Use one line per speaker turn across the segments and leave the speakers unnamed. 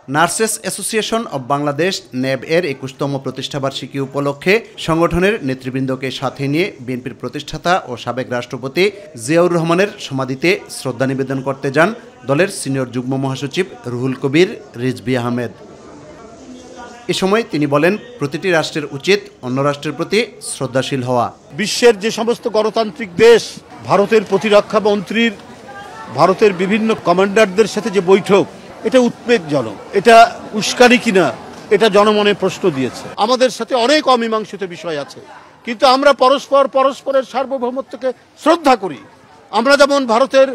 Nurses association of Bangladesh ন্যাব এর ২১তম প্রতিষ্ঠাবার্ষিকী উপলক্ষে সংগঠনের নেতৃবৃন্দকে সাথে নিয়ে বিএনপির প্রতিষ্ঠাতা ও সাবেক রাষ্ট্রপতি জিয়াউর রহমানের সমাধিতে শ্রদ্ধা নিবেদন করতে যান দলের সিনিয়র যুগ্ম মহাসচিব রুহুল কবির রিজভী আহমেদ। এ সময় তিনি বলেন, প্রতিটি রাষ্ট্রের উচিত অন্য রাষ্ট্রের প্রতি শ্রদ্ধাশীল হওয়া।
বিশ্বের যে সমস্ত গণতান্ত্রিক দেশ, ভারতের প্রতিরক্ষা মন্ত্রীর ভারতের বিভিন্ন কমান্ডারদের সাথে যে বৈঠক, এটা উদ্বেগজনক, এটা উস্কানি কিনা, এটা জনমনে প্রশ্ন দিয়েছে। আমাদের সাথে অনেক অমীমাংসিত বিষয় আছে, কিন্তু আমরা পরস্পরের সার্বভৌমত্বকে শ্রদ্ধা করি। আমরা যেমন ভারতের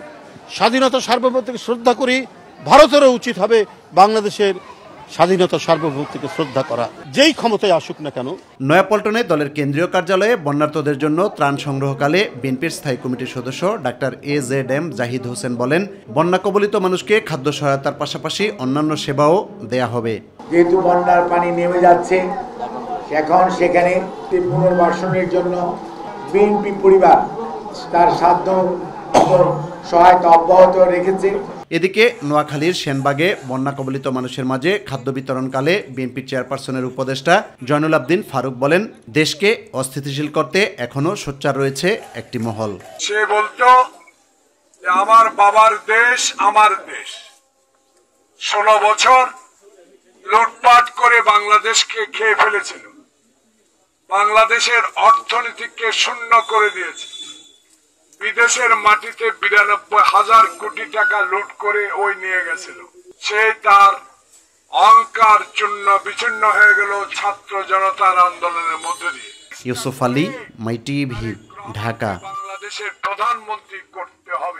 স্বাধীনতা সার্বভৌমত্বকে শ্রদ্ধা করি, ভারতেরও উচিত হবে বাংলাদেশের স্বাধীনতা সার্বভৌমত্বকে শ্রদ্ধা করা, যেই ক্ষমতায় আসুক না কেন।
নয়াপল্টনে দলের কেন্দ্রীয় কার্যালয়ে বন্যার্তদের জন্য ত্রাণ সংগ্রহকালে বিএনপির স্থায়ী কমিটির সদস্য ডাক্তার AZM জাহিদ হোসেন বলেন, বন্যা কবলিত মানুষকে খাদ্য সহায়তার পাশাপাশি অন্যান্য সেবাও দেয়া হবে।
যেহেতু বন্যার পানি নেমে যাচ্ছে, এখন সেখানে পুনর্বাসনের জন্য বিএনপি পরিবার তার সাধ্য সহায়তা অব্যাহত রেখেছে।
এদিকে নোয়াখালীর সেনবাগে বন্যা কবলিত মানুষের মাঝে খাদ্য বিতরণকালে বিএনপি চেয়ারপারসনের উপদেষ্টা জয়নুল আবদিন ফারুক বলেন, দেশকে অস্থিতিশীল করতে এখনো সোচ্চার রয়েছে একটি মহল।
সে বলতো যে আমার বাবার দেশ আমার দেশ, 16 বছর লুটপাট করে বাংলাদেশকে খেয়ে ফেলেছিল, বাংলাদেশের অর্থনীতিকে শূন্য করে দিয়েছে, বিদেশের মাটিতে 92,000 কোটি টাকা লুট করে ওই নিয়ে গেছিল। সে তার অহংকার চূর্ণ বিচূর্ণ হয়ে গেল ছাত্র জনতার আন্দোলনের মধ্য দিয়ে।
ইউসুফ আলী, মাই টিভি, ঢাকা।
বাংলাদেশের প্রধানমন্ত্রী করতে হবে।